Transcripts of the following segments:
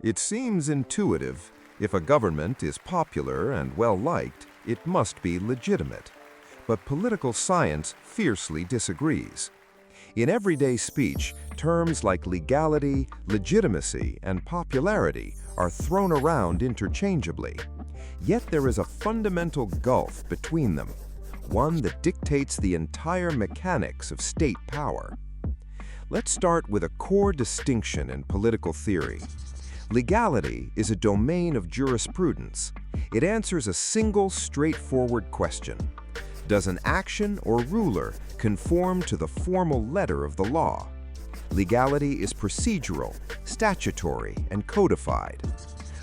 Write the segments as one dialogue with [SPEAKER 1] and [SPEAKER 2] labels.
[SPEAKER 1] It seems intuitive. If a government is popular and well-liked, it must be legitimate. But political science fiercely disagrees. In everyday speech, terms like legality, legitimacy, and popularity are thrown around interchangeably. Yet there is a fundamental gulf between them, one that dictates the entire mechanics of state power. Let's start with a core distinction in political theory. Legality is a domain of jurisprudence. It answers a single, straightforward question. Does an action or ruler conform to the formal letter of the law? Legality is procedural, statutory, and codified.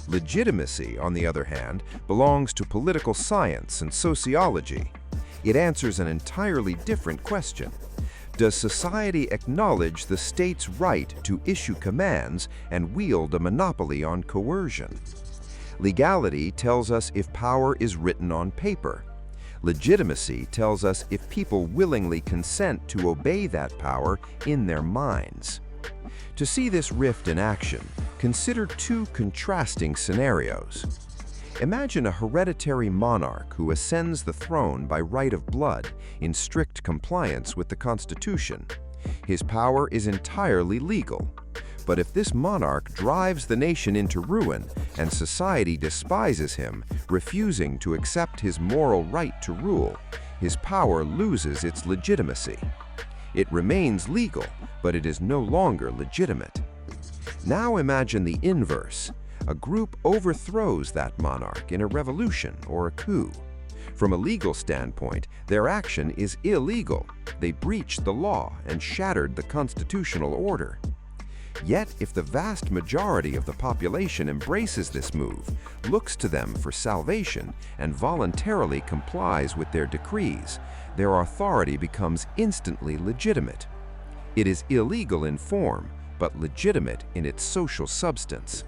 [SPEAKER 1] Legitimacy, on the other hand, belongs to political science and sociology. It answers an entirely different question. Does society acknowledge the state's right to issue commands and wield a monopoly on coercion? Legality tells us if power is written on paper. Legitimacy tells us if people willingly consent to obey that power in their minds. To see this rift in action, consider two contrasting scenarios. Imagine a hereditary monarch who ascends the throne by right of blood in strict compliance with the Constitution. His power is entirely legal. But if this monarch drives the nation into ruin and society despises him, refusing to accept his moral right to rule, his power loses its legitimacy. It remains legal, but it is no longer legitimate. Now imagine the inverse. A group overthrows that monarch in a revolution or a coup. From a legal standpoint, their action is illegal. They breached the law and shattered the constitutional order. Yet, if the vast majority of the population embraces this move, looks to them for salvation, and voluntarily complies with their decrees, their authority becomes instantly legitimate. It is illegal in form, but legitimate in its social substance.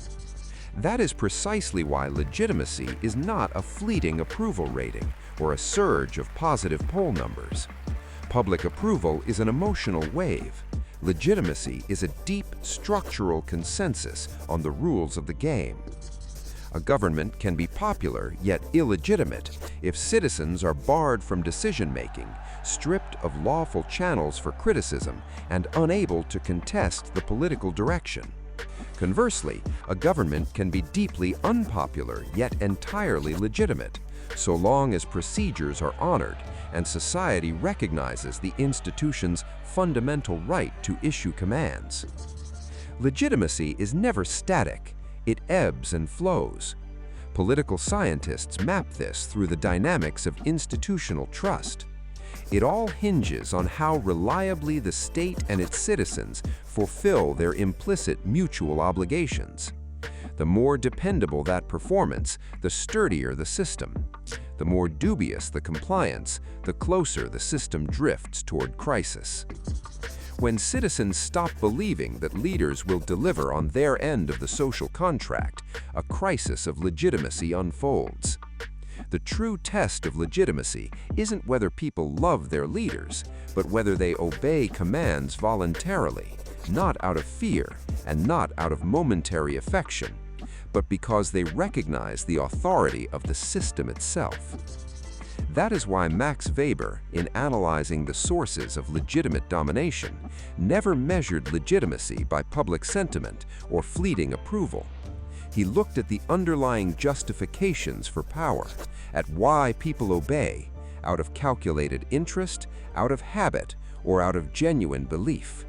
[SPEAKER 1] That is precisely why legitimacy is not a fleeting approval rating or a surge of positive poll numbers. Public approval is an emotional wave. Legitimacy is a deep structural consensus on the rules of the game. A government can be popular yet illegitimate if citizens are barred from decision-making, stripped of lawful channels for criticism, and unable to contest the political direction. Conversely, a government can be deeply unpopular yet entirely legitimate, so long as procedures are honored and society recognizes the institution's fundamental right to issue commands. Legitimacy is never static. It ebbs and flows. Political scientists map this through the dynamics of institutional trust. It all hinges on how reliably the state and its citizens fulfill their implicit mutual obligations. The more dependable that performance, the sturdier the system. The more dubious the compliance, the closer the system drifts toward crisis. When citizens stop believing that leaders will deliver on their end of the social contract, a crisis of legitimacy unfolds. The true test of legitimacy isn't whether people love their leaders, but whether they obey commands voluntarily, not out of fear and not out of momentary affection, but because they recognize the authority of the system itself. That is why Max Weber, in analyzing the sources of legitimate domination, never measured legitimacy by public sentiment or fleeting approval. He looked at the underlying justifications for power, at why people obey, out of calculated interest, out of habit, or out of genuine belief.